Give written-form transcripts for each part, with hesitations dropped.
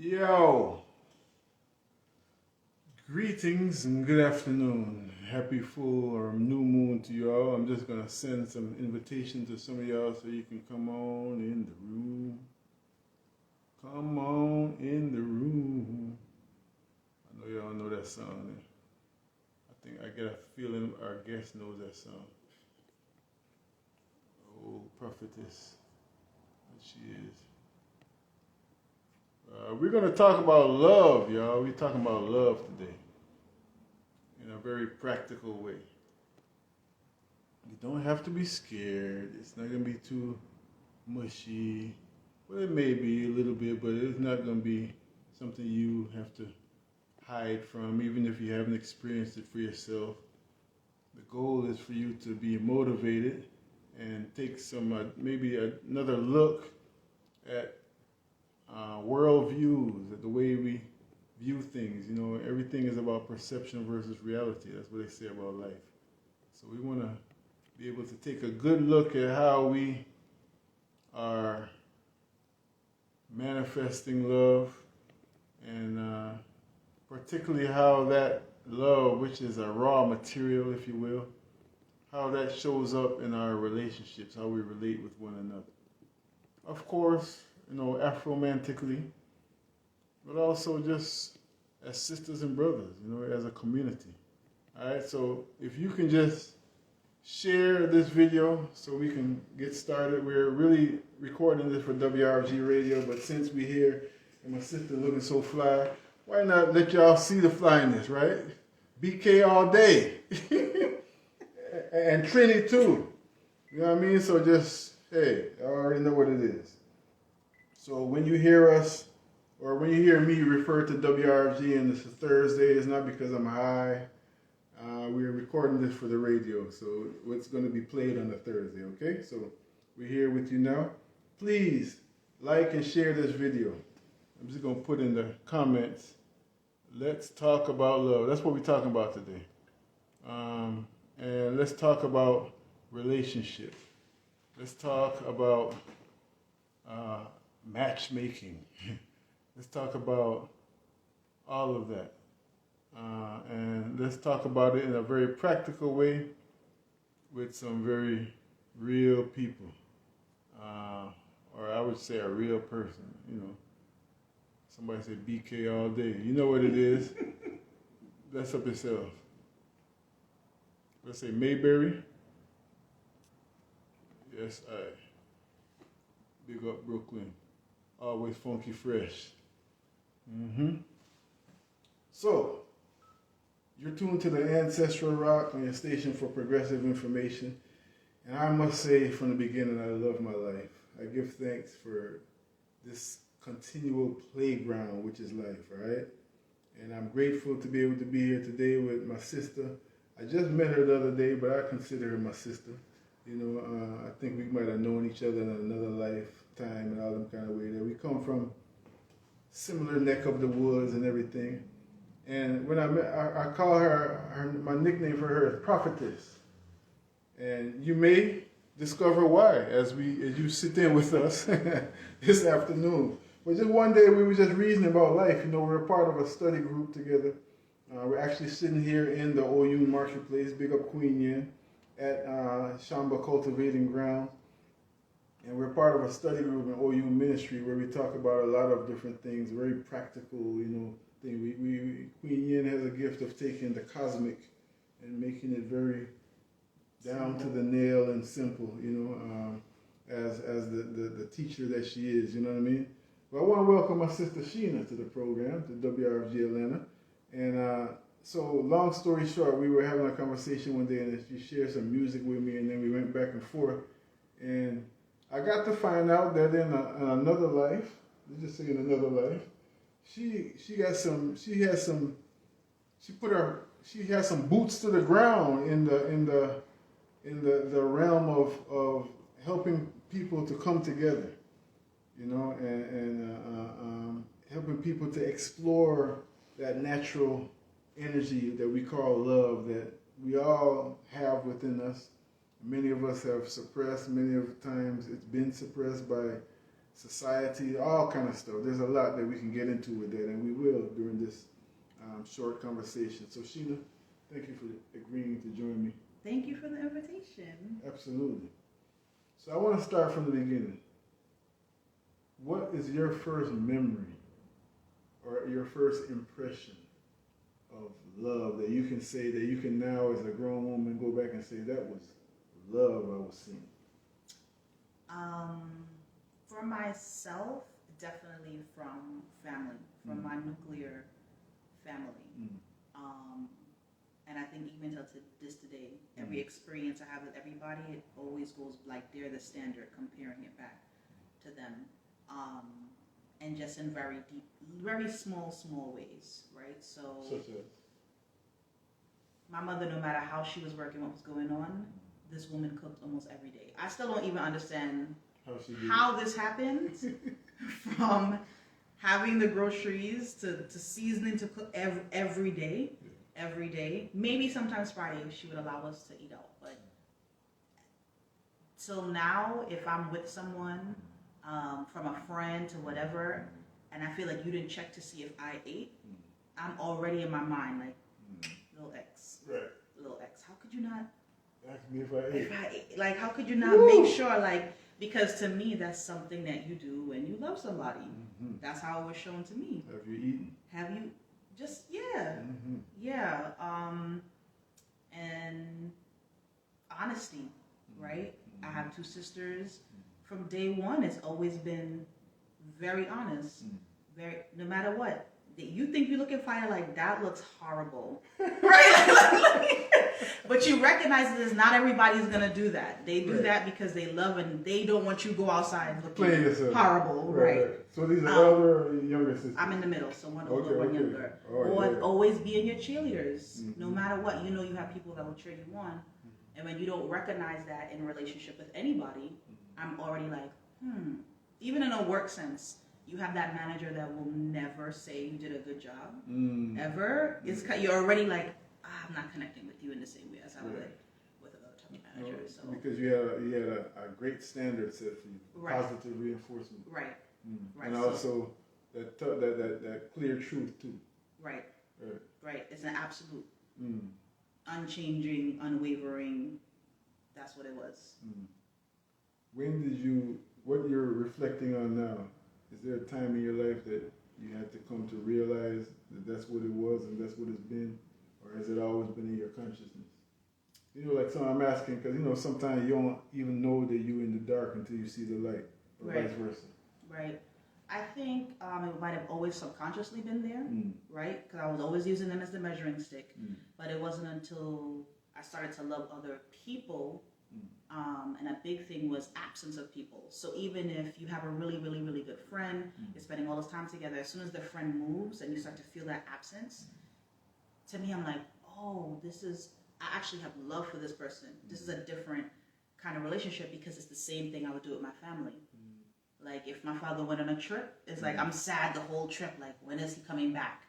Yo, greetings and good afternoon. Happy full or new moon to you all. I'm just going to send some invitation to some of y'all so you can come on in the room. Come on in the room. I know y'all know that song. I think I get a feeling our guest knows that song. Oh, prophetess that she is. We're going to talk about love, y'all. We're talking about love today in a very practical way. You don't have to be scared. It's not going to be too mushy. Well, it may be a little bit, but it's not going to be something you have to hide from, even if you haven't experienced it for yourself. The goal is for you to be motivated and take some, maybe another look at world views, at the way we view things. You know, everything is about perception versus reality. That's what they say about life. So we want to be able to take a good look at how we are manifesting love, and particularly how that love, which is a raw material, if you will, how that shows up in our relationships, how we relate with one another. Of course, you know, Afromantically, but also just as sisters and brothers, you know, as a community. All right, so if you can just share this video so we can get started. We're really recording this for WRG Radio, but since we're here and my sister looking so fly, why not let y'all see the flyness, right? BK all day. And Trini too. You know what I mean? So just, hey, I already know what it is. So when you hear us, or when you hear me refer to WRG and it's a Thursday, it's not because I'm high. We're recording this for the radio, so it's going to be played on a Thursday, okay? So we're here with you now. Please like and share this video. I'm just going to put in the comments, let's talk about love. That's what we're talking about today. And let's talk about relationships. Let's talk about matchmaking. Let's talk about all of that. And let's talk about it in a very practical way with some very real people. Or I would say a real person, you know. Somebody say BK all day. You know what it is. That's up yourself. Let's say Mayberry. Yes, I. Big up Brooklyn. Always funky fresh. So, you're tuned to the Ancestral Rock on your station for progressive information. And I must say from the beginning, I love my life. I give thanks for this continual playground, which is life, all right? And I'm grateful to be able to be here today with my sister. I just met her the other day, but I consider her my sister. You know, I think we might have known each other in another lifetime and all them kind of way. That we come from similar neck of the woods and everything. And when I met, I call her, my nickname for her is Prophetess. And you may discover why as you sit in with us this afternoon. But just one day we were just reasoning about life. You know, we're a part of a study group together. We're actually sitting here in the OU Marketplace, big up Queen Yin, at Shamba Cultivating Grounds. And we're part of a study group in OU Ministry where we talk about a lot of different things, very practical, you know, thing. Queen Yin has a gift of taking the cosmic and making it very down to the nail and simple, you know, as the teacher that she is, you know what I mean? Well, I want to welcome my sister Sheena to the program, to WRFG Atlanta. And so, long story short, we were having a conversation one day and she shared some music with me and then we went back and forth. And I got to find out that in another life, let's just say in another life, she has some boots to the ground in the realm of helping people to come together, you know, and helping people to explore that natural energy that we call love that we all have within us. Many of us have suppressed, many of the times it's been suppressed by society, all kind of stuff. There's a lot that we can get into with that, and we will during this short conversation. So, Sheena, thank you for agreeing to join me. Thank you for the invitation. Absolutely. So I want to start from the beginning. What is your first memory or your first impression of love that you can say that you can now, as a grown woman, go back and say that was love I was seeing? For myself, definitely from family, from my nuclear family. And I think even till this today, every experience I have with everybody, it always goes like they're the standard, comparing it back to them. And just in very deep, very small ways, right? So, Such as? My mother, no matter how she was working, what was going on, this woman cooked almost every day. I still don't even understand how this happened, from having the groceries to seasoning to cook every day. Every day. Maybe sometimes Friday she would allow us to eat out, but till now, if I'm with someone, from a friend to whatever, and I feel like you didn't check to see if I ate, I'm already in my mind like, little X. Right. Little X. How could you not ask me if I ate? If I ate, like, how could you not make sure, like, because to me that's something that you do when you love somebody. That's how it was shown to me. Have you eaten? Have you? Just, and honesty, right? I have two sisters. From day one, it's always been very honest. No matter what. You think you're looking fire, like, that looks horrible, right? But you recognize that not everybody's going to do that. They do that because they love and they don't want you to go outside looking horrible, right? So these are elder or younger sisters? I'm in the middle, so one older, one younger. Always being your cheerleaders. No matter what, you know you have people that will cheer you on. And when you don't recognize that in a relationship with anybody, I'm already like, even in a work sense, you have that manager that will never say you did a good job, ever. You're already like, I'm not connecting with you in the same way as I would with another type of manager. So because you had a great standard set for you, positive reinforcement. Right. And also that clear truth too. Right. It's an absolute, unchanging, unwavering. That's what it was. When did what you're reflecting on now? Is there a time in your life that you had to come to realize that that's what it was and that's what it's been? Or has it always been in your consciousness? Like I'm asking, because, sometimes you don't even know that you're in the dark until you see the light, or vice versa. Right. I think it might have always subconsciously been there, right? Because I was always using them as the measuring stick. But it wasn't until I started to love other people, and a big thing was absence of people. So even if you have a really, really, really good friend, you're spending all this time together, as soon as the friend moves and you start to feel that absence, to me, I'm like, I actually have love for this person. This is a different kind of relationship because it's the same thing I would do with my family. Like, if my father went on a trip, it's like, I'm sad the whole trip. Like, when is he coming back?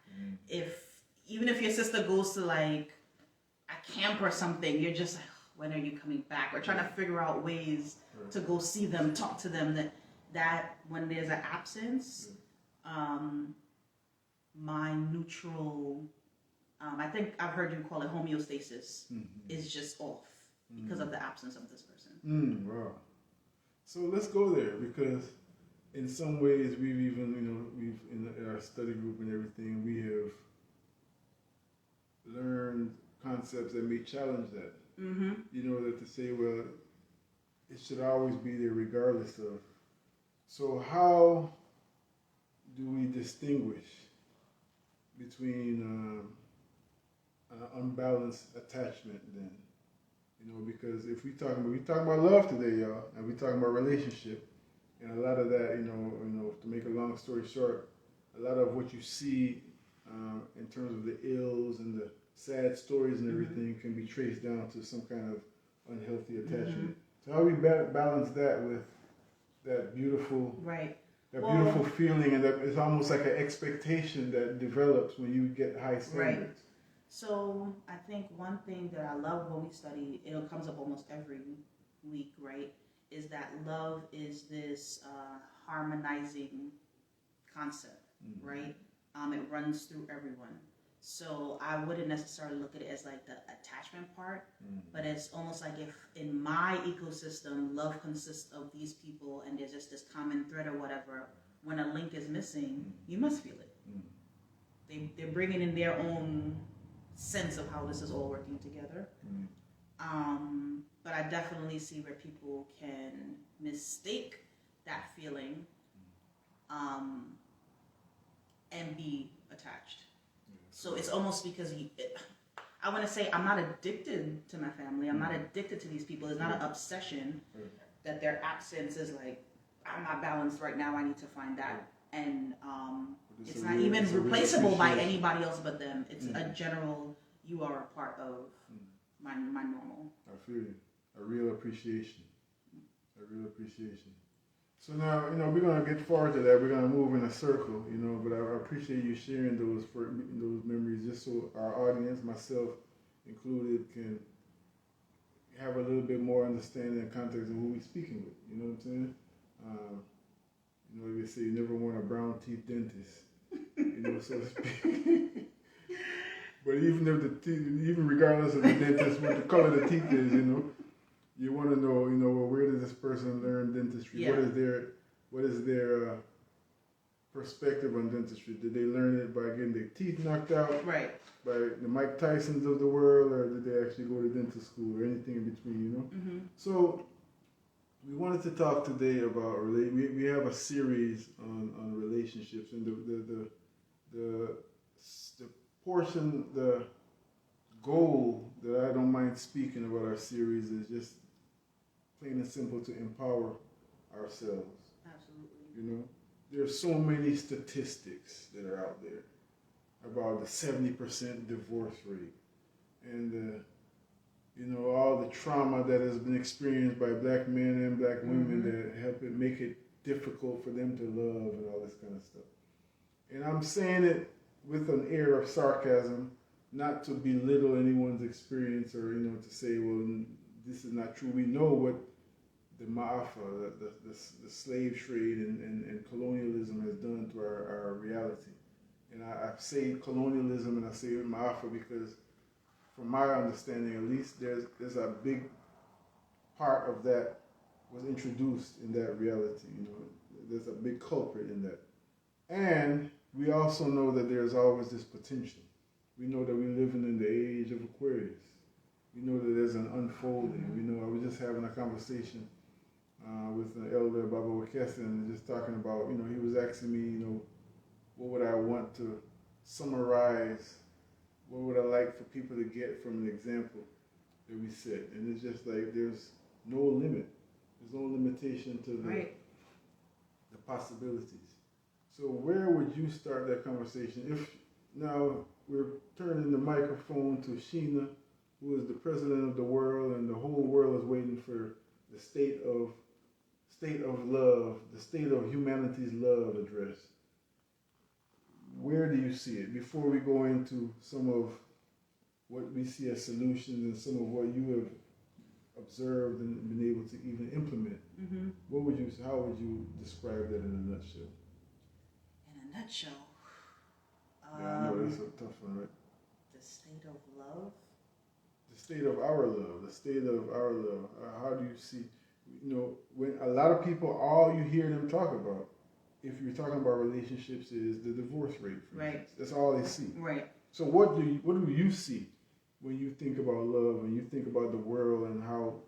Even if your sister goes to, like, a camp or something, you're just like, when are you coming back? We're trying to figure out ways to go see them, talk to them. That when there's an absence, my neutral, I think I've heard you call it homeostasis, is just off because of the absence of this person. Wow. So let's go there, because in some ways we've even, we've in our study group and everything, we have learned concepts that may challenge that. That to say, well, it should always be there regardless of. So how do we distinguish between unbalanced attachment then? Because if we talking about love today, y'all, and we talking about relationship, and a lot of that, to make a long story short, a lot of what you see in terms of the ills and the sad stories and everything can be traced down to some kind of unhealthy attachment. So how do we balance that with that beautiful, beautiful feeling, and that it's almost like an expectation that develops when you get high standards. So I think one thing that I love when we study, it comes up almost every week, right, is that love is this harmonizing concept, right? It runs through everyone. So I wouldn't necessarily look at it as like the attachment part, but it's almost like if in my ecosystem, love consists of these people and there's just this common thread or whatever, when a link is missing, you must feel it. They're bringing in their own sense of how this is all working together. But I definitely see where people can mistake that feeling and be attached. So it's almost because I want to say I'm not addicted to my family. I'm not addicted to these people. It's not an obsession that their absence is like, I'm not balanced right now. I need to find that. And it's not even replaceable by anybody else but them. It's a general, you are a part of my normal. I feel you. A real appreciation. A real appreciation. So now, we're going to get forward to that. We're going to move in a circle, but I appreciate you sharing those memories just so our audience, myself included, can have a little bit more understanding and context of who we're speaking with. You know what I'm saying? They say you never want a brown teeth dentist, so to speak. But even if the teeth, even regardless of the dentist, what the color of the teeth is, you want to know, well, where did this person learn dentistry? Yeah. What is their perspective on dentistry? Did they learn it by getting their teeth knocked out? Right. By the Mike Tysons of the world, or did they actually go to dental school, or anything in between? So we wanted to talk today about we have a series on relationships, and the portion, the goal that I don't mind speaking about our series is just plain and simple to empower ourselves. Absolutely. There's so many statistics that are out there about the 70% divorce rate, and all the trauma that has been experienced by black men and black women that help it make it difficult for them to love and all this kind of stuff. And I'm saying it with an air of sarcasm, not to belittle anyone's experience or to say, well, this is not true. We know what the ma'afa, the slave trade and colonialism has done to our reality. And I say colonialism and I say ma'afa because, from my understanding at least, there's a big part of that was introduced in that reality. There's a big culprit in that. And we also know that there's always this potential. We know that we're living in the age of Aquarius. We know that there's an unfolding. I was just having a conversation with an elder, Baba Wakesa, and just talking about, he was asking me, what would I want to summarize, what would I like for people to get from an example that we set? And it's just like there's no limit. There's no limitation to the possibilities. So where would you start that conversation? If now we're turning the microphone to Sheena, who is the president of the world, and the whole world is waiting for the state of love, the state of humanity's love address. Where do you see it? Before we go into some of what we see as solutions and some of what you have observed and been able to even implement, how would you describe that in a nutshell? In a nutshell? Yeah, I know that's a tough one, right? The state of love? The state of our love. The state of our love. How do you see, when a lot of people, all you hear them talk about, if you're talking about relationships, is the divorce rate. Right. That's all they see. Right. So what do you see when you think about love and you think about the world and how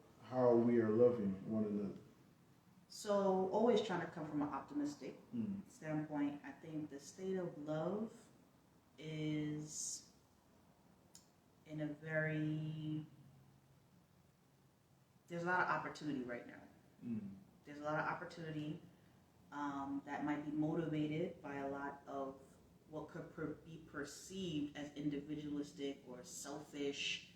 we are loving one another? So always trying to come from an optimistic standpoint. I think the state of love is in a there's a lot of opportunity right now. There's a lot of opportunity that might be motivated by a lot of what could be perceived as individualistic or selfish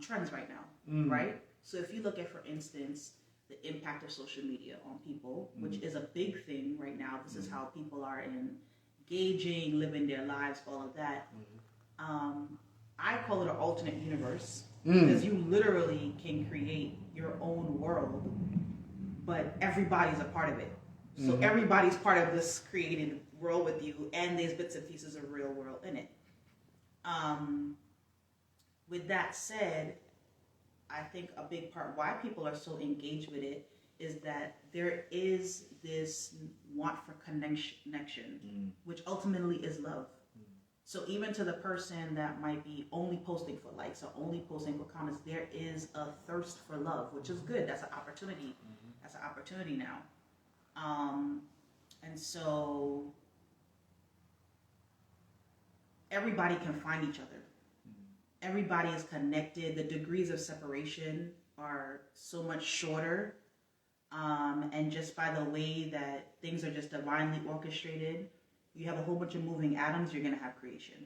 trends right now, right? So if you look at, for instance, the impact of social media on people, which is a big thing right now. This is how people are engaging, living their lives, all of that. I call it an alternate universe because you literally can create your own world but everybody's a part of it. So everybody's part of this created world with you, and there's bits and pieces of real world in it. With that said, I think a big part why people are so engaged with it is that there is this want for connection, which ultimately is love. So even to the person that might be only posting for likes or only posting for comments, there is a thirst for love, which is good. That's an opportunity. That's an opportunity now. And so everybody can find each other. Everybody is connected. The degrees of separation are so much shorter. And just by the way that things are just divinely orchestrated, you have a whole bunch of moving atoms, you're going to have creation.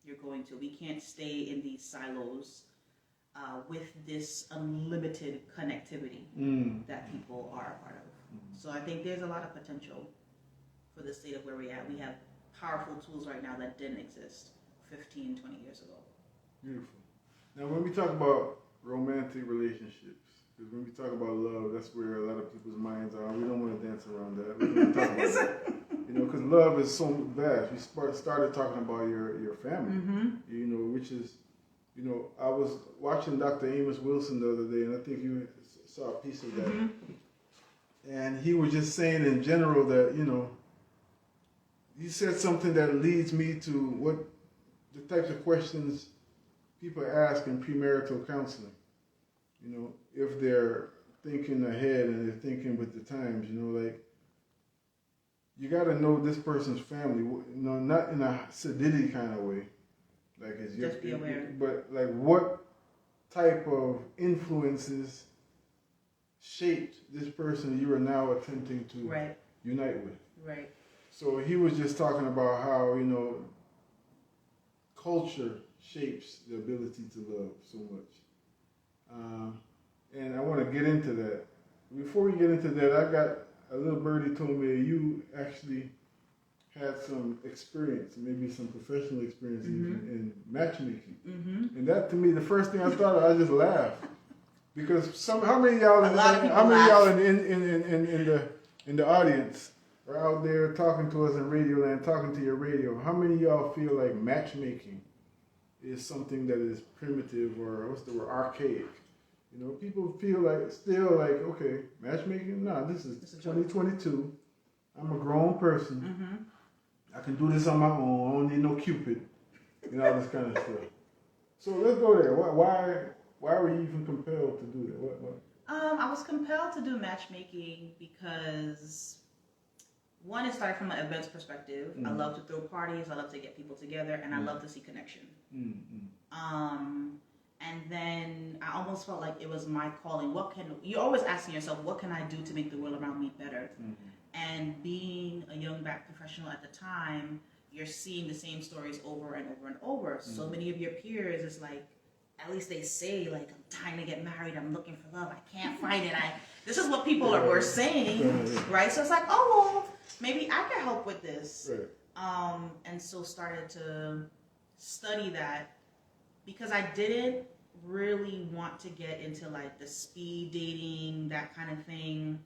You're going to. We can't stay in these silos with this unlimited connectivity that people are a part of. So I think there's a lot of potential for the state of where we're at. We have powerful tools right now that didn't exist 15, 20 years ago. Beautiful. Now, when we talk about romantic relationships, because when we talk about love, that's where a lot of people's minds are. We don't want to dance around that. We want to talk about it. You know, because love is so vast. We started talking about your family, you know, which is, you know, I was watching Dr. Amos Wilson the other day, and I think you saw a piece of that. And he was just saying in general that, you know, he said something that leads me to what the types of questions people ask in premarital counseling. You know, if they're thinking ahead and they're thinking with the times, you know, like, you got to know this person's family, you know, not in a sedity kind of way. Like, it's just be aware. But, like, what type of influences shaped this person you are now attempting to unite with. Right. So he was just talking about how, you know, culture shapes the ability to love so much. And I want to get into that. Before we get into that, I got a little birdie told me you actually had some experience, maybe some professional experience in matchmaking. And that, to me, the first thing I thought of, I just laughed. Because how many of y'all in the audience are out there talking to us in Radio Land, talking to your radio? How many of y'all feel like matchmaking is something that is primitive or what's the word, archaic? You know, people feel like still like, okay, matchmaking? Nah, this is 2022. I'm a grown person. I can do this on my own. I don't need no Cupid and all this kind of stuff. So let's go there. Why were you even compelled to do that? What? I was compelled to do matchmaking because, one, it started from an events perspective. I love to throw parties. I love to get people together, and I love to see connection. And then I almost felt like it was my calling. You're always asking yourself, what can I do to make the world around me better? And being a young Black professional at the time, you're seeing the same stories over and over and over. So many of your peers, it's like, at least they say, like, I'm dying to get married, I'm looking for love, I can't find it. This is what people were saying, right? So it's like, oh, well, maybe I can help with this. And so started to study that because I didn't really want to get into, like, the speed dating, that kind of thing.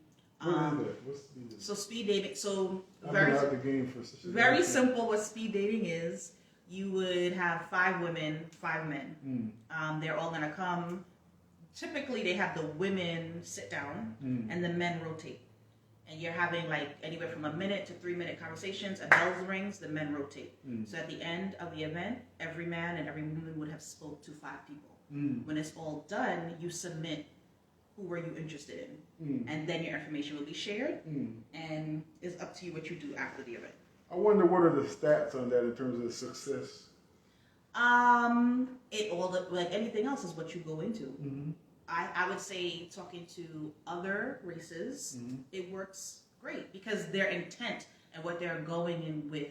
What is that? What's speed dating? So speed dating, so very simple what speed dating is. You would have 5 women, 5 men. They're all going to come. Typically, they have the women sit down and the men rotate. And you're having like anywhere from 1 minute to 3 minute conversations. A bell rings, the men rotate. So at the end of the event, every man and every woman would have spoke to 5 people. When it's all done, you submit who were you interested in. And then your information will be shared. And it's up to you what you do after the event. I wonder what are the stats on that in terms of success? Like anything else is what you go into. I would say talking to other races, it works great because their intent and what they're going in with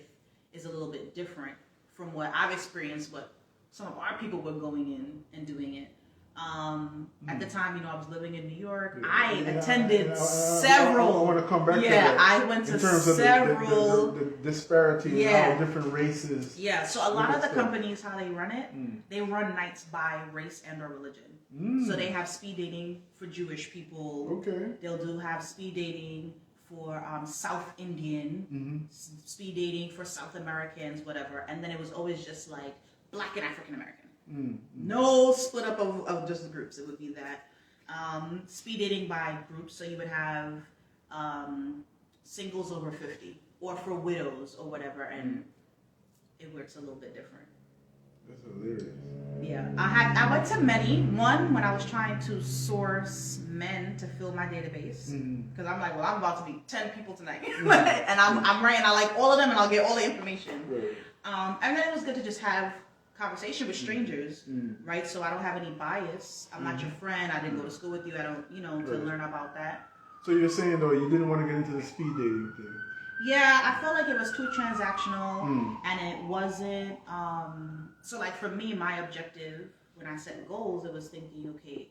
is a little bit different from what I've experienced, what some of our people were going in and doing it. At the time, I was living in New York. Yeah. I attended several. I want to come back to that. Yeah, I went to several. The disparity in how different races. Yeah, so a lot of the companies, how they run it, they run nights by race and or religion. So they have speed dating for Jewish people. Okay. They'll have speed dating for South Indian, speed dating for South Americans, whatever. And then it was always just like Black and African American. No split up of just the groups. It would be that speed dating by groups. So you would have singles over 50 or for widows or whatever. And it works a little bit different. That's hilarious. Yeah, I went to many. One when I was trying to source men to fill my database because I'm like, well, I'm about to meet 10 people tonight, and I'm writing. I like all of them, and I'll get all the information. Right. And then it was good to just have conversation with strangers, right? So I don't have any bias. I'm not your friend. I didn't go to school with you. I don't, to learn about that. So you're saying though you didn't want to get into the speed dating thing? Yeah, I felt like it was too transactional, and it wasn't. So, like for me, my objective when I set goals, it was thinking, okay,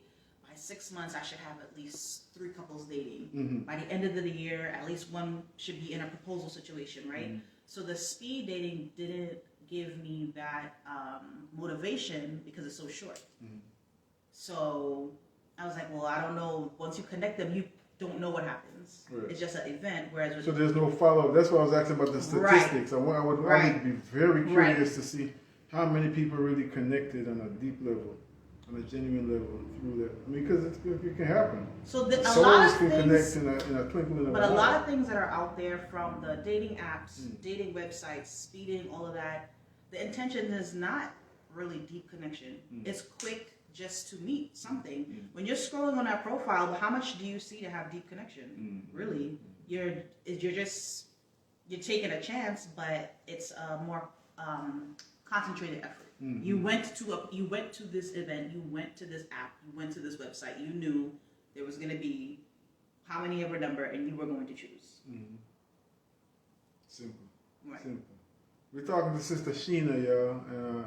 by 6 months I should have at least 3 couples dating. By the end of the year, at least one should be in a proposal situation, right? So the speed dating didn't give me that motivation because it's so short. So I was like, well, I don't know. Once you connect them, you don't know what happens. Right. It's just an event. Whereas so there's no follow-up. That's why I was asking about the statistics. Right. I would be very curious to see how many people really connected on a deep level, on a genuine level through that. I mean, because it can happen. So a lot of things can connect in a twinkling of an eye. But a lot of things that are out there, from the dating apps, dating websites, speeding, all of that, the intention is not really deep connection. It's quick. Just to meet something. When you're scrolling on that profile, how much do you see to have deep connection? Really, you're taking a chance, but it's a more concentrated effort. You went to this event, you went to this app, you went to this website. You knew there was going to be how many ever number, and you were going to choose. Simple. Right. Simple. We're talking to Sister Sheena, y'all.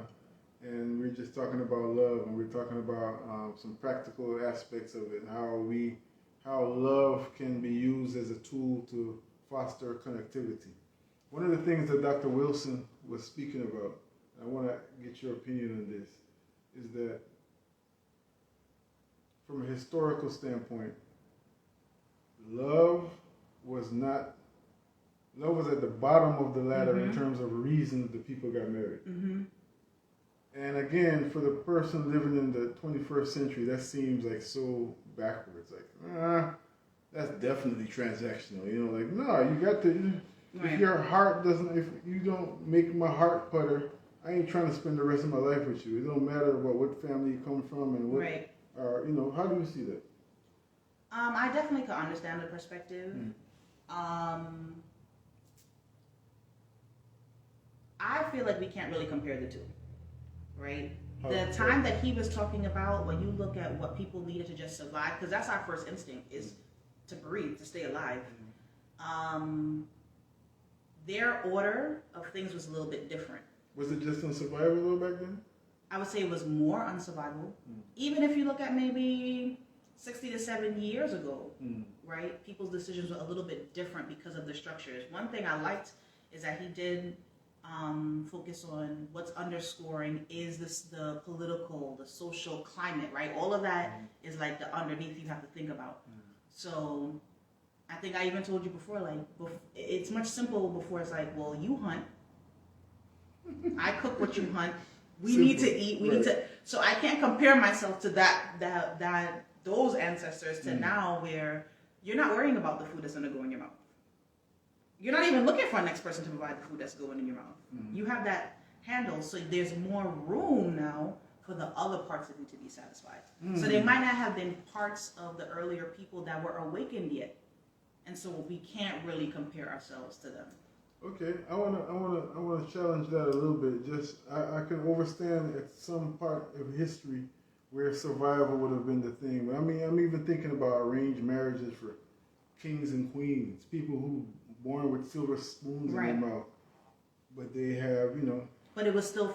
And we're just talking about love, and we're talking about some practical aspects of it, how love can be used as a tool to foster connectivity. One of the things that Dr. Wilson was speaking about, and I want to get your opinion on this, is that from a historical standpoint, love was at the bottom of the ladder in terms of reasons that people got married. And again, for the person living in the 21st century, that seems like so backwards. Like, that's definitely transactional. Like, no, you got to, if your heart doesn't, if you don't make my heart putter, I ain't trying to spend the rest of my life with you. It don't matter about what family you come from and what, how do you see that? I definitely could understand the perspective. I feel like we can't really compare the two. Right? The time that he was talking about, when you look at what people needed to just survive, because that's our first instinct, is to breathe, to stay alive. Their order of things was a little bit different. Was it just on survival back then? I would say it was more on survival. Even if you look at maybe 60 to 70 years ago, right? People's decisions were a little bit different because of the structures. One thing I liked is that he did focus on what's underscoring is the political, the social climate, right? All of that is like the underneath you have to think about. So I think I even told you before, like, it's much simple before. It's like, well, you hunt, I cook what you hunt, we need to eat, we need to, so I can't compare myself to those ancestors to now, where you're not worrying about the food that's going to go in your mouth. You're not even looking for a next person to provide the food that's going in your mouth. You have that handle, so there's more room now for the other parts of you to be satisfied. So they might not have been parts of the earlier people that were awakened yet, and so we can't really compare ourselves to them. Okay, I wanna challenge that a little bit. Just I can understand at some part of history where survival would have been the thing. But I mean, I'm even thinking about arranged marriages for kings and queens, people who born with silver spoons in their mouth, but they have, But it was still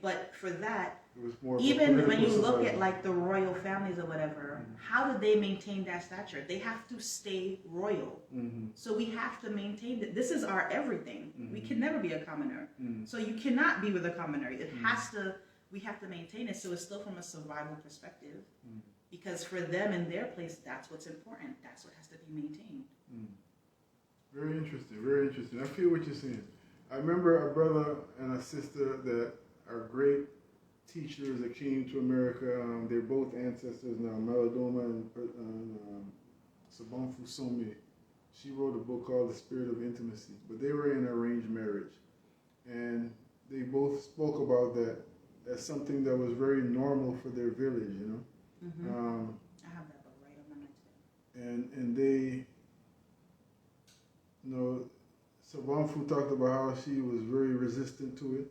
but for that, It was more even when you look at like the royal families or whatever, how do they maintain that stature? They have to stay royal. So we have to maintain that. This is our everything. We can never be a commoner. So you cannot be with a commoner. It has to. We have to maintain it. So it's still from a survival perspective, because for them in their place, that's what's important. That's what has to be maintained. Very interesting. Very interesting. I feel what you're saying. I remember a brother and a sister that are great teachers that came to America. They're both ancestors now, Maladoma and Sabonfu Some. She wrote a book called The Spirit of Intimacy, but they were in arranged marriage. And they both spoke about that as something that was very normal for their village, you know. I have that book right on my next. And they, you know, Sabonfu talked about how she was very resistant to it.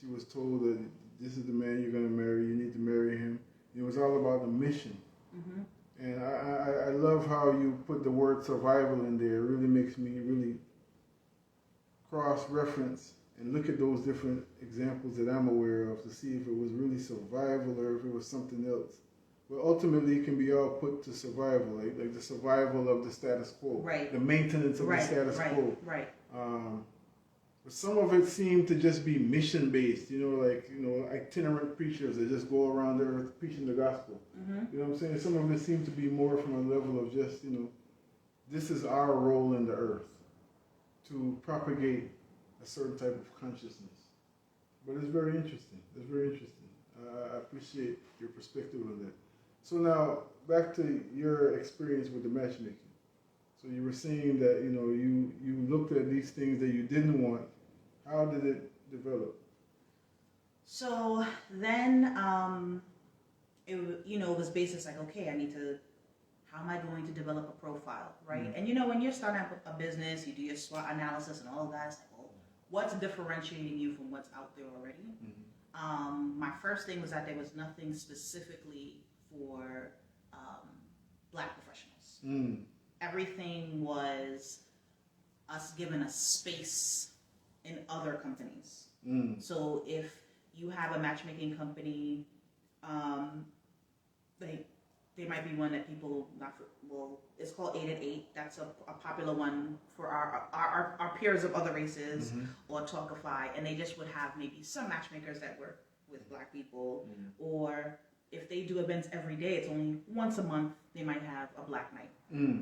She was told that this is the man you're going to marry, you need to marry him. It was all about the mission. And I love how you put the word survival in there. It really makes me really cross-reference and look at those different examples that I'm aware of to see if it was really survival or if it was something else. But ultimately, it can be all put to survival, like the survival of the status quo, the maintenance of the status quo. But some of it seemed to just be mission-based, you know, like, you know, itinerant preachers that just go around the earth preaching the gospel. You know what I'm saying? Some of it seemed to be more from a level of just, you know, this is our role in the earth to propagate a certain type of consciousness. But it's very interesting. It's very interesting. I appreciate your perspective on that. So now, back to your experience with the matchmaking. So you were saying that, you know, you looked at these things that you didn't want. How did it develop? So then, it was basically like, okay, how am I going to develop a profile, right? And you know, when you're starting up a business, you do your SWOT analysis and all of that. It's like, well, what's differentiating you from what's out there already? My first thing was that there was nothing specifically for Black professionals. Everything was us given a space in other companies. So if you have a matchmaking company, there might be one that people it's called 8 at 8. That's a popular one for our peers of other races, or Talkify, and they just would have maybe some matchmakers that work with Black people, or if they do events every day, it's only once a month they might have a Black night.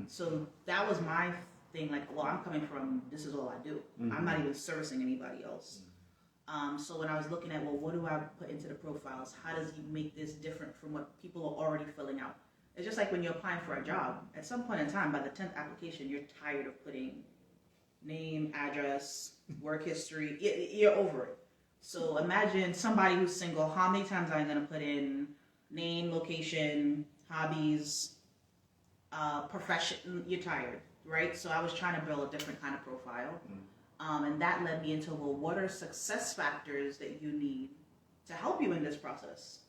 So that was my thing, like, well, I'm coming from, this is all I do. I'm not even servicing anybody else. So when I was looking at, well, what do I put into the profiles? How does he make this different from what people are already filling out? It's just like when you're applying for a job. At some point in time, by the 10th application, you're tired of putting name, address, work history. You're over it. So imagine somebody who's single. How many times are you going to put in name, location, hobbies, profession? You're tired, right? So I was trying to build a different kind of profile. And that led me into, well, what are success factors that you need to help you in this process?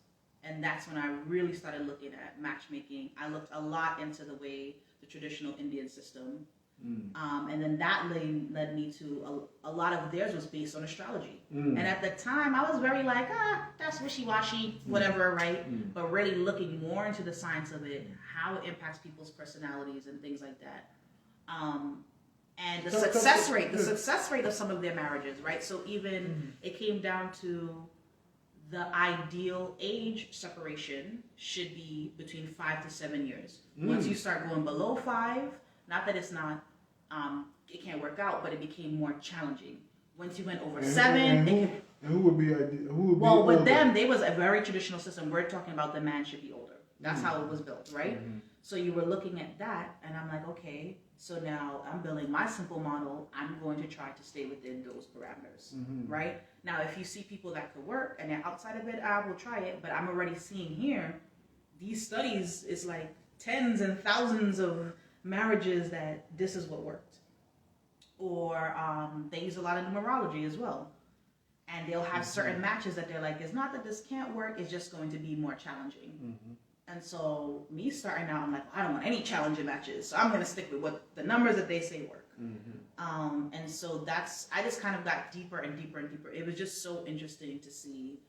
And that's when I really started looking at matchmaking. I looked a lot into the way the traditional Indian system. And then that led me to a lot of theirs was based on astrology. And at the time, I was very like, that's wishy-washy, whatever, right? But really looking more into the science of it, how it impacts people's personalities and things like that. And the success rate of some of their marriages, right? So even it came down to the ideal age separation should be between 5 to 7 years. Once you start going below 5, not that it's not, it can't work out, but it became more challenging. Once you went over 7, who would be ideal? Well, with them, they was a very traditional system. We're talking about the man should be older. That's how it was built, right? So you were looking at that, and I'm like, okay, so now I'm building my simple model. I'm going to try to stay within those parameters, right? Now, if you see people that could work and they're outside of it, I will try it. But I'm already seeing here, these studies is like tens and thousands of marriages that this is what worked. Or they use a lot of numerology as well. And they'll have certain matches that they're like, it's not that this can't work, it's just going to be more challenging. And so me starting out, I'm like, I don't want any challenging matches. So I'm going to stick with what the numbers that they say work. And so I just kind of got deeper and deeper and deeper. It was just so interesting to see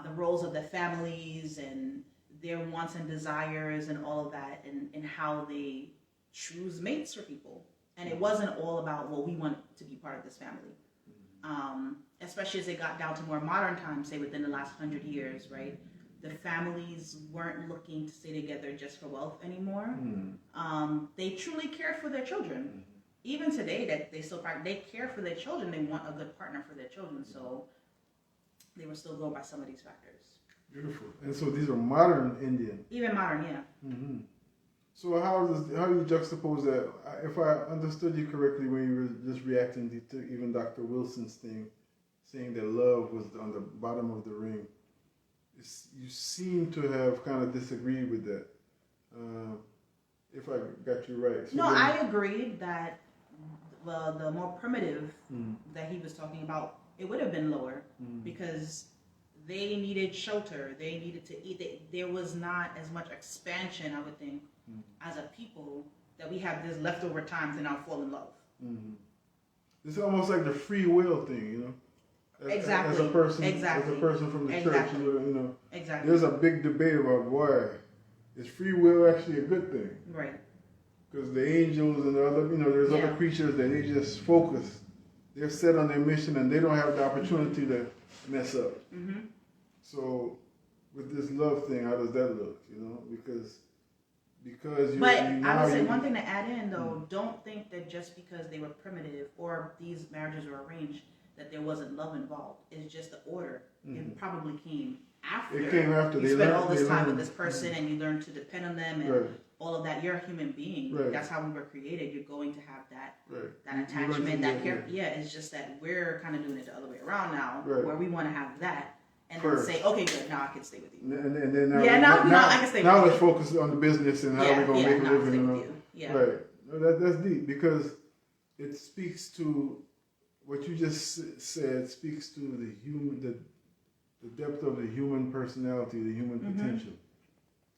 the roles of the families and their wants and desires and all of that, and how they choose mates for people. And it wasn't all about, well, we want to be part of this family. Especially as it got down to more modern times, say within the last 100 years, right? The families weren't looking to stay together just for wealth anymore. They truly cared for their children. Even today, that they care for their children. They want a good partner for their children. So they were still going by some of these factors. Beautiful. And so these are modern Indian. Even modern, yeah. So how do you juxtapose that? If I understood you correctly, when you were just reacting to even Dr. Wilson's thing, saying that love was on the bottom of the ring, you seem to have kind of disagreed with that. If I got you right. So no, I agreed that the more primitive that he was talking about, it would have been lower because they needed shelter, they needed to eat. There was not as much expansion, I would think, as a people, that we have this leftover time to now fall in love. It's almost like the free will thing, you know. Exactly. As a person from the church, you know. Exactly. There's a big debate about why is free will actually a good thing? Right. Because the angels and the other, you know, there's other creatures that they just focus. They're set on their mission and they don't have the opportunity to mess up. So with this love thing, how does that look? You know, because I would say one thing to add in though, don't think that just because they were primitive or these marriages were arranged that there wasn't love involved. It's just the order. It probably came after. It came after. You spent all this time with this person and you learn to depend on them and all of that. You're a human being. That's how we were created. You're going to have that attachment, that care. Yeah, it's just that we're kind of doing it the other way around now, where we want to have that. And then say, okay, good, now I can stay with you. And then now, now I can stay with you. Now let's focus on the business and how we're going to make a living. You know? Yeah. Right. No, that's deep because it speaks to what you just said. Speaks to the depth of the human personality, the human potential.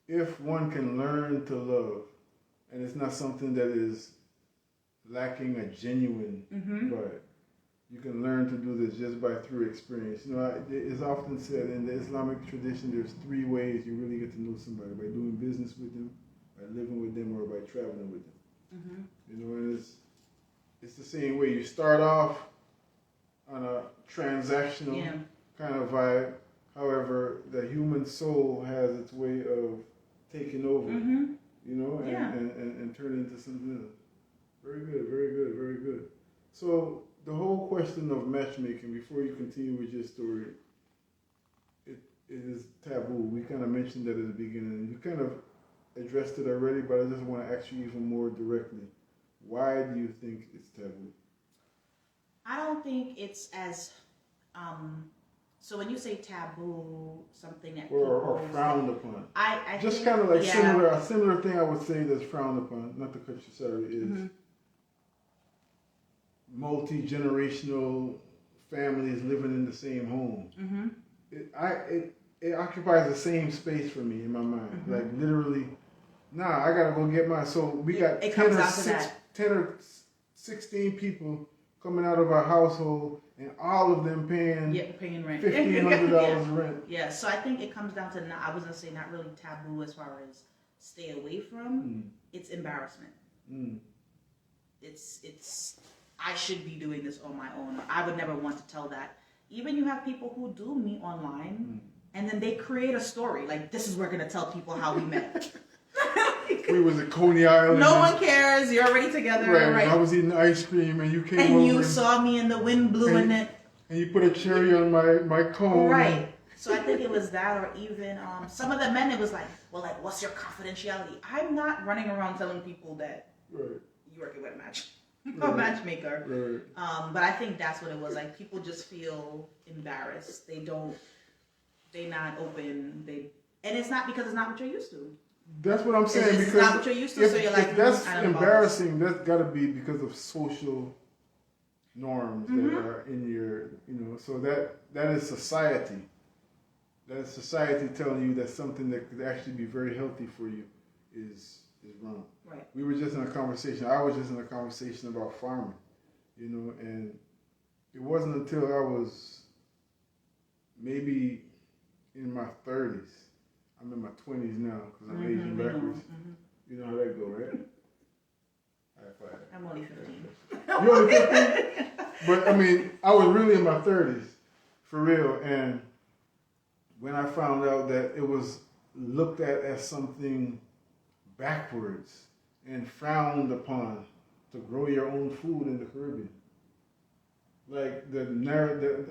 If one can learn to love, and it's not something that is lacking a genuine vibe. You can learn to do this just through experience. You know, it's often said in the Islamic tradition, there's 3 ways you really get to know somebody: by doing business with them, by living with them, or by traveling with them. You know, and it's the same way. You start off on a transactional kind of vibe. However, the human soul has its way of taking over. You know, and turn into something else. Very good, very good, very good. So the whole question of matchmaking, before you continue with your story, it is taboo. We kind of mentioned that at the beginning. You kind of addressed it already, but I just want to ask you even more directly. Why do you think it's taboo? I don't think it's as... so when you say taboo, something that or frowned upon. I just think, kind of like a similar thing I would say that's frowned upon, not to cut you, sorry, is multi-generational families living in the same home. It occupies the same space for me in my mind. Like literally, I gotta go get mine. So we got 10 or 16 people coming out of our household, and all of them paying rent, $1,500 rent. Yeah, so I think it comes down to I was gonna say not really taboo as far as stay away from. It's embarrassment. It's I should be doing this on my own. I would never want to tell that. Even you have people who do meet online, and then they create a story like, this is we're gonna tell people how we met. We was at Coney Island. No one cares. You're already together, right? I was eating ice cream, and you came over. And you saw me, and the wind blew in it. And you put a cherry on my cone. Right. So I think it was that, or even some of the men. It was like, well, like, what's your confidentiality? I'm not running around telling people that you work at a matchmaker. Right. But I think that's what it was. Like, people just feel embarrassed. They're not open. And it's not because it's not what you're used to. That's what I'm saying. It's not what you're used to, so you're like, if that's embarrassing, that's got to be because of social norms that are in your, so that is society. That is society telling you that something that could actually be very healthy for you is wrong. Right. We were just in a conversation. I was just in a conversation about farming, and it wasn't until I was maybe in my 30s. I'm in my 20s now because I'm aging we know. backwards. You know how that go, right? High five. I'm only 15. You're only 15? But I mean, I was really in my 30s, for real. And when I found out that it was looked at as something backwards and frowned upon to grow your own food in the Caribbean. Like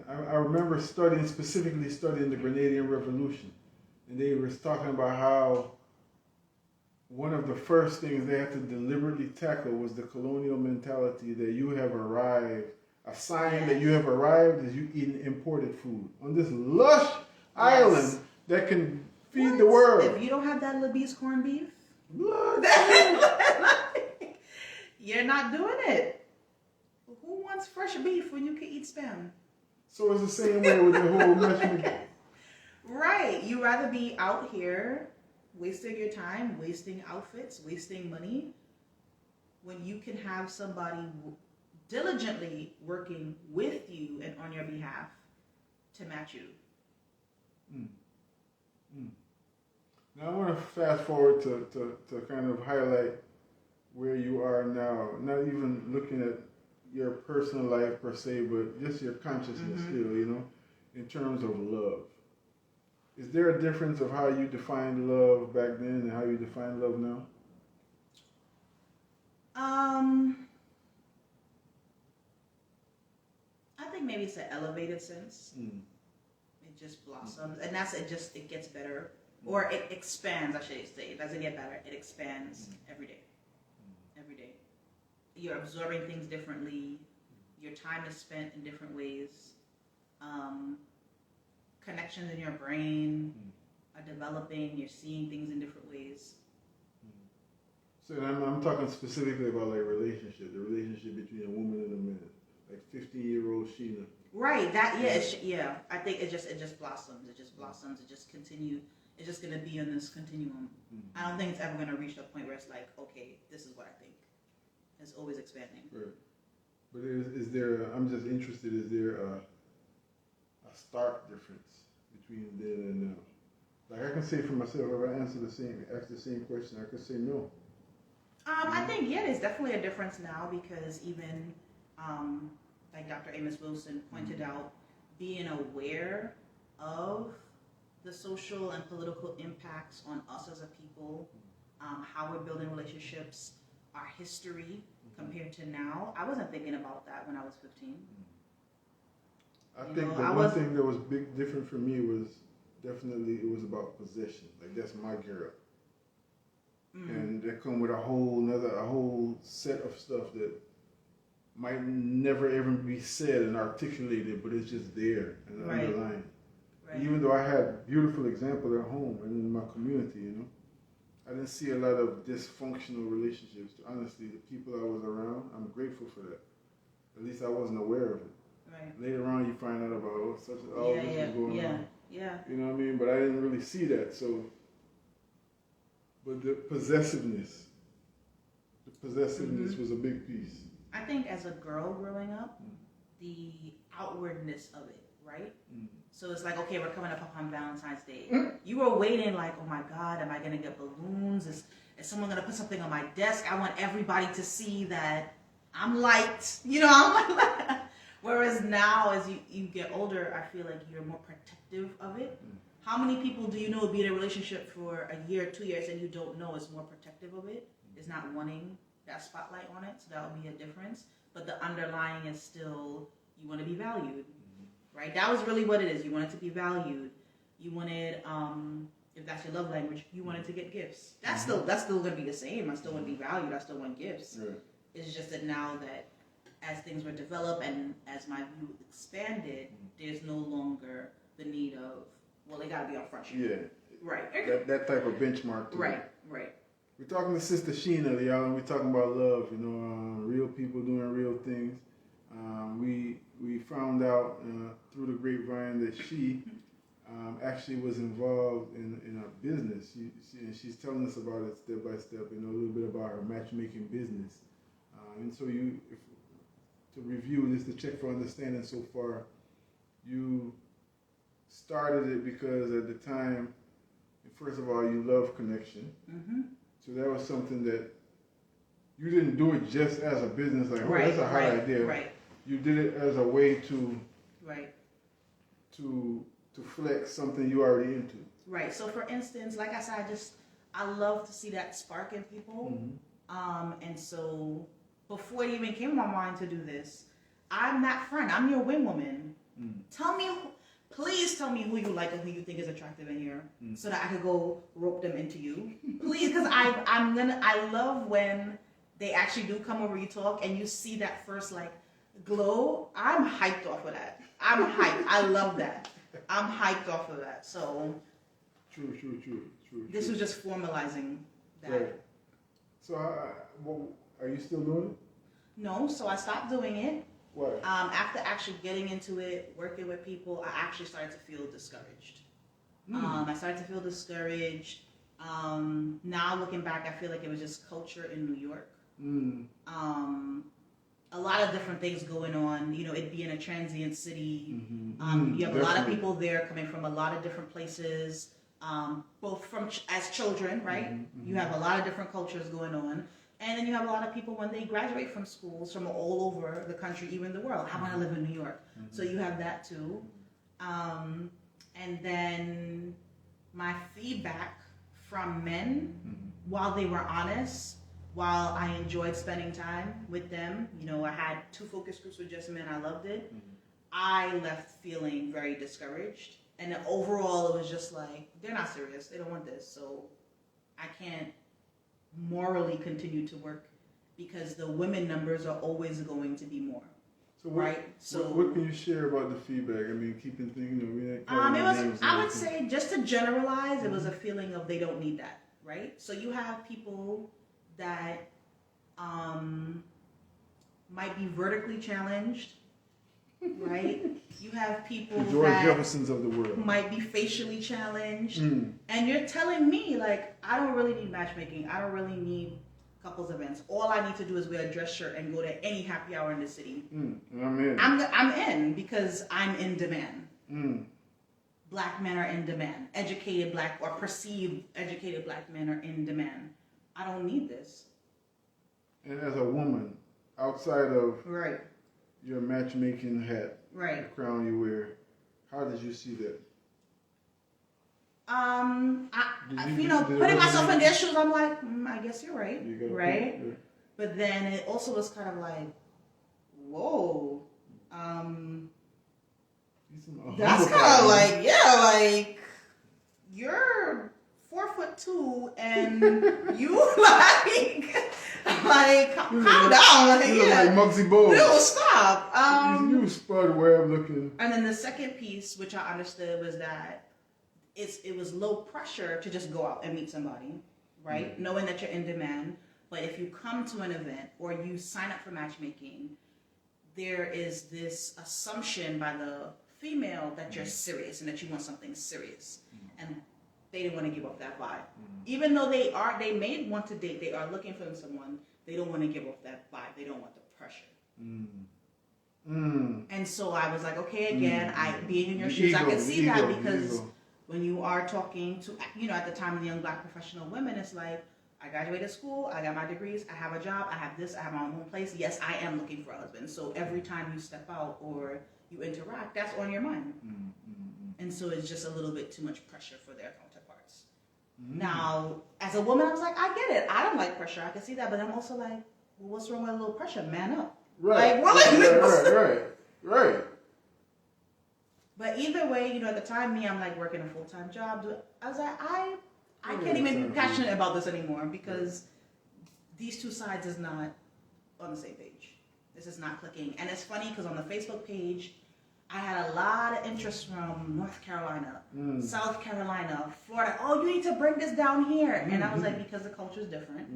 I remember specifically studying the Grenadian Revolution. And they were talking about how one of the first things they had to deliberately tackle was the colonial mentality that you have arrived. A sign that you have arrived is you eating imported food on this lush island that can feed the world. If you don't have that Libby's corned beef, you're not doing it. Who wants fresh beef when you can eat spam? So it's the same way with the whole matchmaking. Right. You rather be out here wasting your time, wasting outfits, wasting money, when you can have somebody diligently working with you and on your behalf to match you. Now I want to fast forward to kind of highlight where you are now, not even looking at your personal life per se, but just your consciousness still, you know, in terms of love. Is there a difference of how you defined love back then and how you define love now? I think maybe it's an elevated sense. It just blossoms, and it gets better, or it expands. I should say, it doesn't get better. It expands every day. Every day, you're absorbing things differently. Your time is spent in different ways. Connections in your brain are developing. You're seeing things in different ways. So I'm talking specifically about like the relationship between a woman and a man, like 15-year-old Sheena. Right. Yeah. I think it just blossoms. It just blossoms. It just continues. It's just gonna be in this continuum. I don't think it's ever gonna reach the point where it's like, okay, this is what I think. It's always expanding. Right. But is there? I'm just interested. Is there a stark difference between then and now? Like I can say for myself, if I ask the same question, I could say no. I think there's definitely a difference now because even like Dr. Amos Wilson pointed out, being aware of the social and political impacts on us as a people, how we're building relationships, our history compared to now. I wasn't thinking about that when I was 15. I think the one thing that was different for me was definitely it was about possession. Like that's my girl. And that come with a whole set of stuff that might never ever be said and articulated, but it's just there and underlying. Right. Even though I had beautiful examples at home and in my community, you know, I didn't see a lot of dysfunctional relationships. Honestly, the people I was around, I'm grateful for that. At least I wasn't aware of it. Right. Later on, you find out about this is going on. Yeah. You know what I mean? But I didn't really see that. So, but the possessiveness was a big piece. I think as a girl growing up, the outwardness of it, right? So it's like, okay, we're coming up on Valentine's Day. You were waiting like, oh my God, am I going to get balloons? Is someone going to put something on my desk? I want everybody to see that I'm liked. You know, I'm like, whereas now as you get older, I feel like you're more protective of it. How many people do you know be in a relationship for a year, 2 years, and you don't know is more protective of it? Is not wanting that spotlight on it, so that would be a difference. But the underlying is still, you want to be valued, right? That was really what it is. You wanted to be valued. You wanted, if that's your love language, you wanted to get gifts. That's still going to be the same. I still want to be valued. I still want gifts. Right. It's just that now that as things were developed and as my view expanded, there's no longer the need of, well, they got to be on front street. Yeah. Right. That type of benchmark. Too. Right. We're talking to Sister Sheena, y'all, and we're talking about love, you know, real people doing real things. We found out through the grapevine that she actually was involved in a business. And she's telling us about it step by step, you know, a little bit about her matchmaking business. And so to review, just to check for understanding so far, you started it because at the time, first of all, you love connection. Mm-hmm. So that was something that you didn't do it just as a business, like, oh, Right, that's a hot right, idea. right. You did it as a way to Right. to flex something you already into. Right. So for instance, like I said, I love to see that spark in people. And so before it even came to my mind to do this, I'm that friend. I'm your wing woman. Please tell me who you like and who you think is attractive in here, so that I could go rope them into you. Please, because I love when they actually do come over, you talk, and you see that first like glow. I'm hyped off of that. I'm hyped. I love that. I'm hyped off of that. So True. this was just formalizing that. Right. So, are you still doing it? No, so I stopped doing it. Why? After actually getting into it, working with people, I actually started to feel discouraged. I started to feel discouraged. Now looking back, I feel like it was just culture in New York. A lot of different things going on. You know, it being a transient city. You have a lot of people there coming from a lot of different places, both from as children, right? You have a lot of different cultures going on. And then you have a lot of people when they graduate from schools from all over the country, even the world. I want to live in New York. So you have that too. And then my feedback from men, while they were honest, while I enjoyed spending time with them, you know, I had 2 focus groups with just men, I loved it. I left feeling very discouraged. And then overall, it was just like, they're not serious. They don't want this. So I can't morally continue to work because the women numbers are always going to be more. So what can you share about the feedback? I mean, keeping things, I would say, just to generalize, it was a feeling of they don't need that, right? So you have people that might be vertically challenged, right? You have people the George Jeffersons of the world might be facially challenged, and you're telling me like I don't really need matchmaking. I don't really need couples events. All I need to do is wear a dress shirt and go to any happy hour in the city. And I'm in. I'm in because I'm in demand. Black men are in demand. Educated black or perceived educated black men are in demand. I don't need this. And as a woman, outside of right. your matchmaking hat, right, the crown you wear, how did you see that? Putting myself in their shoes, I'm like, I guess you're right, right? Yeah. But then it also was kind of like, whoa, that's kind of like, like you're 4'2" and you like calm down, like Muggsy Bogues. No, stop. You spud web looking. And then the second piece, which I understood, was that it was low pressure to just go out and meet somebody, right? Knowing that you're in demand. But if you come to an event or you sign up for matchmaking, there is this assumption by the female that you're serious and that you want something serious. And they didn't want to give up that vibe. Even though they may want to date, they are looking for someone, they don't want to give up that vibe. They don't want the pressure. And so I was like, okay, again, being in your shoes, I could see that because when you are talking to, at the time, the young black professional women, it's like, I graduated school, I got my degrees, I have a job, I have this, I have my own place. Yes, I am looking for a husband. So every time you step out or you interact, that's on your mind. And so it's just a little bit too much pressure for their counterparts. Now, as a woman, I was like, I get it. I don't like pressure. I can see that. But I'm also like, well, what's wrong with a little pressure? Man up. Right. Right. But either way, at the time, I'm like working a full-time job. I was like, I can't even be passionate about this anymore because these two sides is not on the same page. This is not clicking. And it's funny because on the Facebook page, I had a lot of interest from North Carolina, South Carolina, Florida. Oh, you need to bring this down here. And I was like, because the culture is different.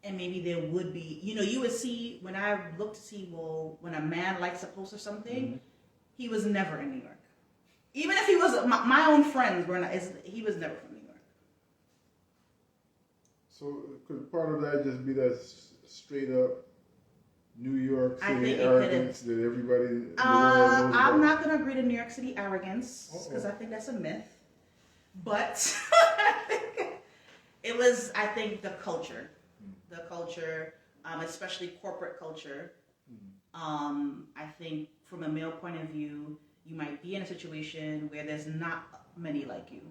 And maybe there would be, you would see, when I looked to see, well, when a man likes a post or something, he was never in New York. Even if he was, my own friends were not, he was never from New York. So could part of that just be that straight up New York I think City it could've- arrogance that everybody in the world knows I'm about? not going to agree to New York City arrogance because I think that's a myth. But it was, I think, the culture, especially corporate culture. I think from a male point of view, you might be in a situation where there's not many like you.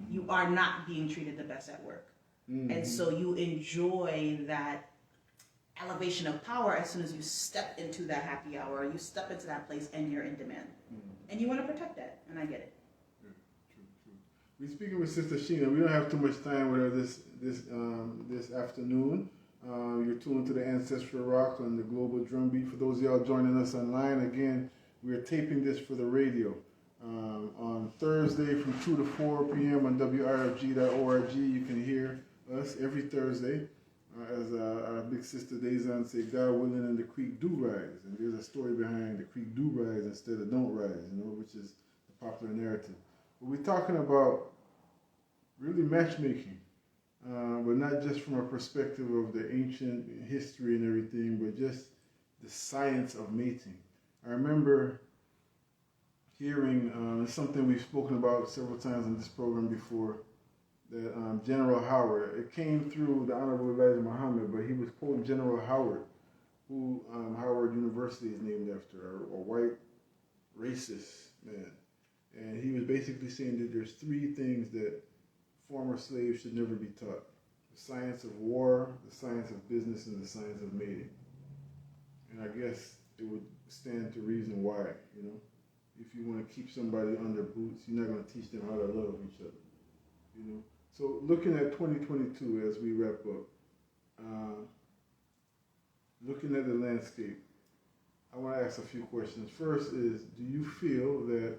You are not being treated the best at work. And so you enjoy that elevation of power as soon as you step into that happy hour, you step into that place and you're in demand. And you want to protect that, and I get it. True. We're speaking with Sister Sheena. We don't have too much time with her this afternoon. You're tuned to the Ancestral Rock on the Global Drumbeat. For those of y'all joining us online, again, we are taping this for the radio. On Thursday from 2 to 4 p.m. on WRFG.org, you can hear us every Thursday. As our big sister Dazan said, God willing and the creek do rise. And there's a story behind the creek do rise instead of don't rise, which is the popular narrative. But we're talking about really matchmaking, but not just from a perspective of the ancient history and everything, but just the science of mating. I remember hearing, it's something we've spoken about several times on this program before, that General Howard, it came through the Honorable Elijah Muhammad, but he was quoting General Howard, who Howard University is named after, a white racist man. And he was basically saying that there's three things that former slaves should never be taught: the science of war, the science of business, and the science of mating. And I guess it would stand to reason why, If you want to keep somebody on their boots, you're not going to teach them how to love each other, So looking at 2022 as we wrap up, looking at the landscape, I want to ask a few questions. First is, do you feel that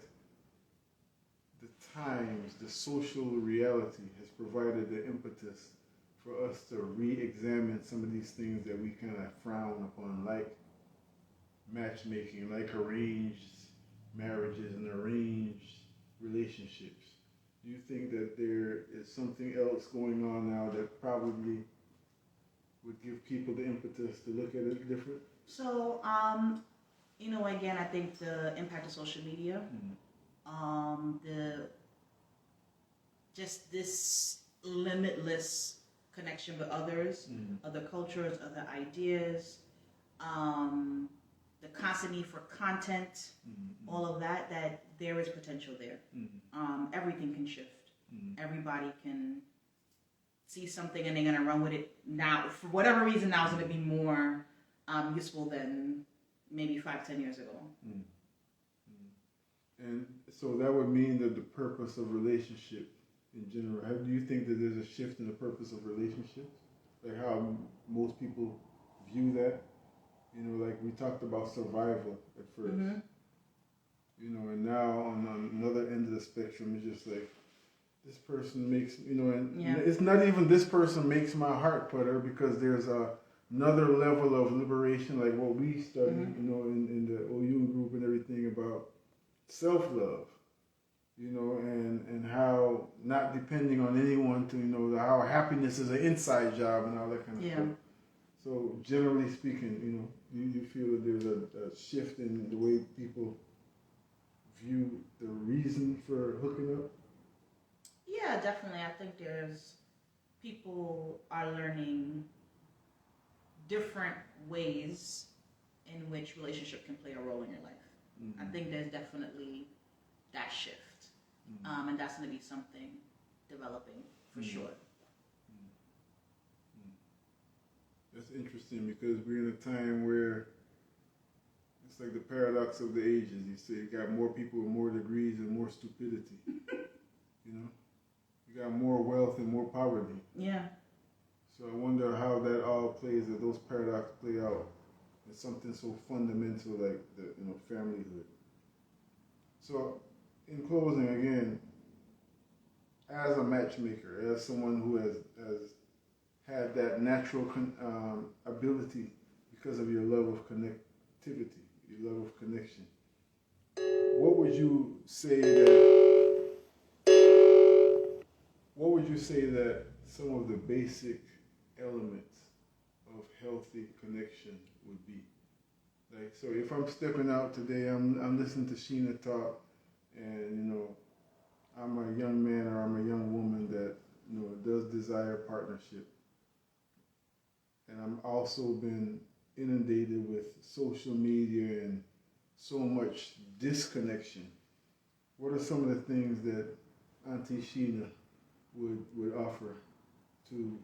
the times, the social reality has provided the impetus for us to re-examine some of these things that we kind of frown upon, like matchmaking, like arranged marriages and arranged relationships? Do you think that there is something else going on now that probably would give people the impetus to look at it different? So, again, I think the impact of social media, just this limitless connection with others, other cultures, other ideas, the constant need for content, all of that there is potential there. Everything can shift. Everybody can see something and they're going to run with it now. For whatever reason, now is going to be more useful than maybe 5-10 years ago. And so that would mean that the purpose of relationship in general, do you think that there's a shift in the purpose of relationships? Like how most people view that? Like we talked about survival at first. And now on another end of the spectrum, it's just like, this person makes, it's not even this person makes my heart flutter, because there's another level of liberation, like what we studied, in the OU group and everything, about self-love, and how not depending on anyone to, how happiness is an inside job and all that kind of stuff. So generally speaking, you feel that there's a shift in the way people view the reason for hooking up? Yeah, definitely. I think people are learning different ways in which relationship can play a role in your life. I think there's definitely that shift. And that's going to be something developing for sure. That's interesting, because we're in a time where it's like the paradox of the ages. You say you got more people with more degrees and more stupidity. You got more wealth and more poverty. Yeah. So I wonder how that all plays, that those paradoxes play out in something so fundamental like the familyhood. So in closing, again, as a matchmaker, as someone who has had that natural ability because of your love of connectivity, your love of connection, what would you say that some of the basic elements of healthy connection would be? Like, so if I'm stepping out today, I'm listening to Sheena talk, and you know, I'm a young man or I'm a young woman that you know does desire partnership, and I'm also been inundated with social media and so much disconnection. What are some of the things that Auntie Sheena would offer to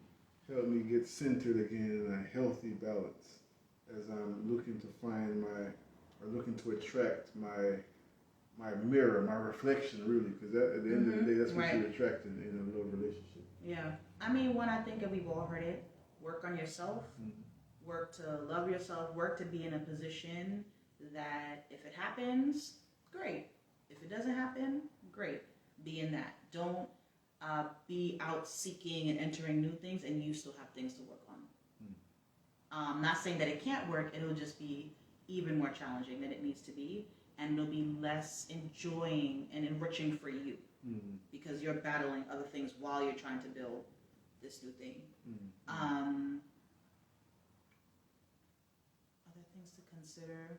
help me get centered again in a healthy balance as I'm looking to find looking to attract my mirror, my reflection, really, because at the end of the day, that's what you're attracting in a love relationship. Yeah. I mean, when I think of, we've all heard it, work on yourself, work to love yourself, work to be in a position that if it happens, great. If it doesn't happen, great. Be in that. Don't be out seeking and entering new things and you still have things to work on. Not saying that it can't work, it'll just be even more challenging than it needs to be, and it'll be less enjoying and enriching for you because you're battling other things while you're trying to build this new thing. Other things to consider,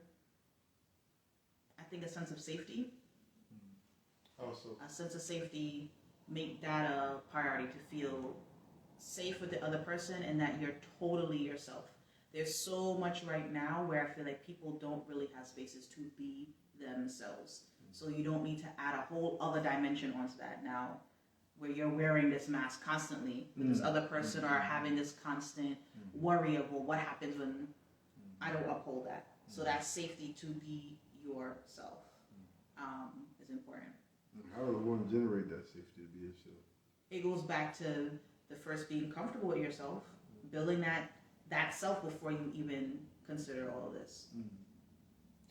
I think a sense of safety. Also, a sense of safety, make that a priority, to feel safe with the other person and that you're totally yourself. There's so much right now where I feel like people don't really have spaces to be themselves. So you don't need to add a whole other dimension onto that now, where you're wearing this mask constantly with this other person or having this constant worry of, well, what happens when I don't uphold that? So that safety to be yourself is important. How does one generate that safety to be yourself? It goes back to the first being comfortable with yourself, building that self before you even consider all of this.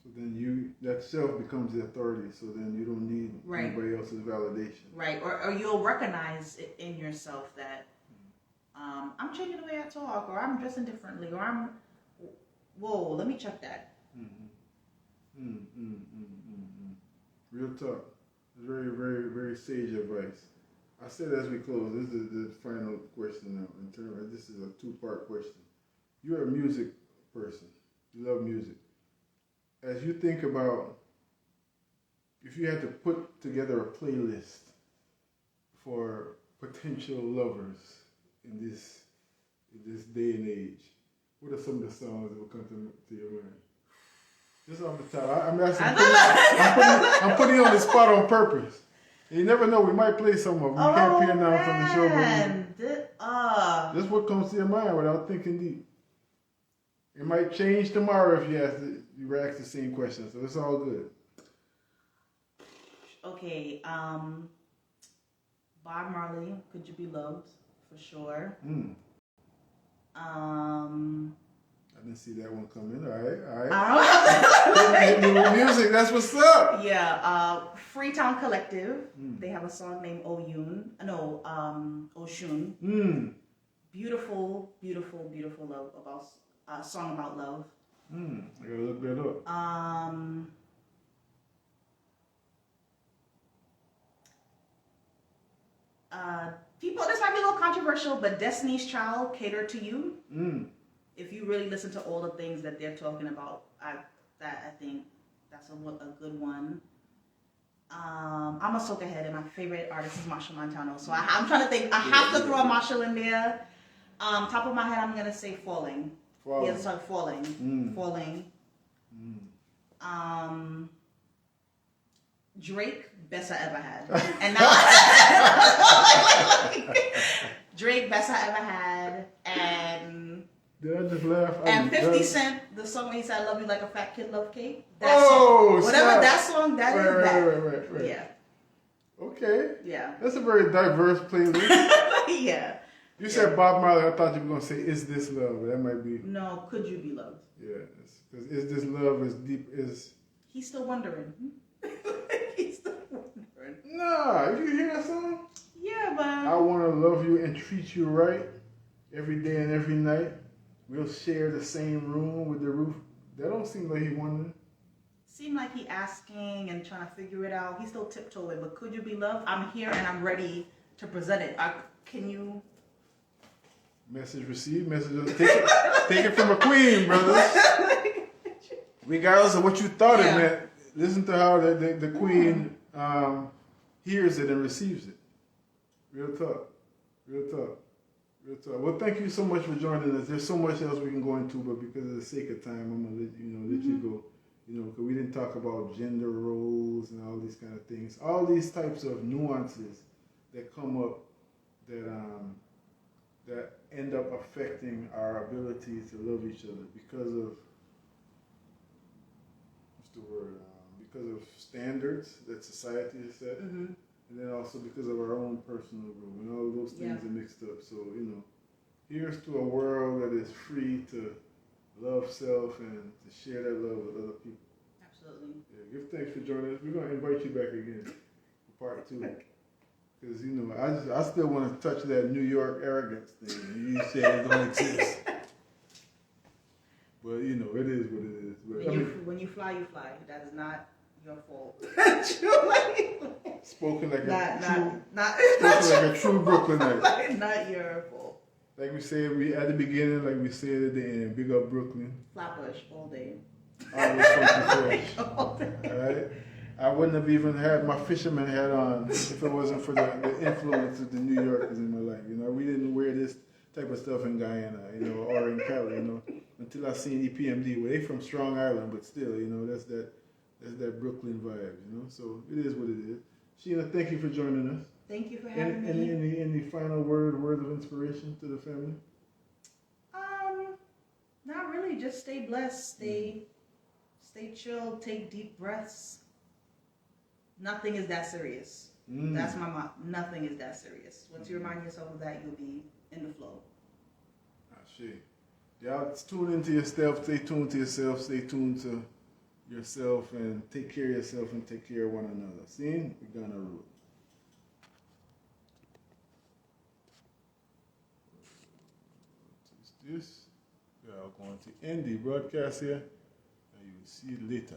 So then that self becomes the authority, so then you don't need anybody else's validation. Right, or you'll recognize it in yourself that I'm changing the way I talk, or I'm dressing differently, or whoa, let me check that. Real talk. Very, very, very sage advice. I said as we close, this is the final question now. In terms of, this is a two-part question. You're a music person. You love music. As you think about, if you had to put together a playlist for potential lovers in this day and age, what are some of the songs that will come to your mind? Just off the top. I'm putting you on the spot on purpose. And you never know, we might play some of them. We can't pin down from the show, but just what comes to your mind without thinking deep. It might change tomorrow if you ask the same question, so it's all good. Okay, Bob Marley, Could You Be Loved, for sure. I didn't see that one coming. All right. Music, that's what's up. Yeah, Freetown Collective. They have a song named Oshun. Beautiful, beautiful, beautiful love song about love. I gotta look that up. This might be a little controversial, but Destiny's Child, Cater to You. If you really listen to all the things that they're talking about, I think that's a good one. I'm a soca head, and my favorite artist is Marshall Montano. So I'm trying to think. I have to throw a Marshall in there. Top of my head, I'm gonna say Falling. He has a song Falling. Falling. Drake, Best I Ever Had. And now Drake, Best I Ever Had, and did I just laugh? And 50 Cent, the song where he said, I love you like a fat kid love cake. That song. Whatever that song, that is that. Right. Yeah. Okay. Yeah. That's a very diverse playlist. Yeah. You said Bob Marley, I thought you were going to say, Is This Love? That might be. No, Could You Be Loved? Yeah. Because Is This Love as deep as. He's still wondering. He's still wondering. Nah, if you hear that song. Yeah, but. I want to love you and treat you right every day and every night. We'll share the same room with the roof. That don't seem like he wondering. Seem like he asking and trying to figure it out. He's still tiptoeing, but Could You Be Loved? I'm here and I'm ready to present it. Can you? Message received. Message. Take it from a queen, brother. regardless of what you thought Yeah. it meant, listen to how the Queen hears it and receives it. Real talk. Real talk. Real talk. Well, thank you so much for joining us. There's so much else we can go into, but because of the sake of time, I'm gonna let you go. Because we didn't talk about gender roles and all these kind of things. All these types of nuances that come up that end up affecting our ability to love each other because of because of standards that society has set, and then also because of our own personal growth, and all those things are mixed up. So here's to a world that is free to love self and to share that love with other people. Absolutely. Yeah, give thanks for joining us. We're gonna invite you back again for part 2. Because I still want to touch that New York arrogance thing. You said it don't exist. But it is what it is. But, when you fly, you fly. That is not your fault. Spoken like a true Brooklynite. Not your fault. Like we said at the beginning, like we said at the end, big up Brooklyn. Flatbush all day. Always funky fresh. All right? I wouldn't have even had my fisherman hat on if it wasn't for the influence of the New Yorkers in my life. We didn't wear this type of stuff in Guyana, or in Cali, until I seen EPMD. Well, they from Strong Island, but still, that's that Brooklyn vibe, So it is what it is. Sheena, thank you for joining us. Thank you for having me. Any final word of inspiration to the family? Not really. Just stay blessed. Stay chill. Take deep breaths. Nothing is that serious. That's my mom. Nothing is that serious. Once you remind yourself of that, you'll be in the flow. Y'all tune into yourself. Stay tuned to yourself. Stay tuned to yourself and take care of yourself and take care of one another. See? We're gonna rule. This. We are going to end the broadcast here. And you will see you later.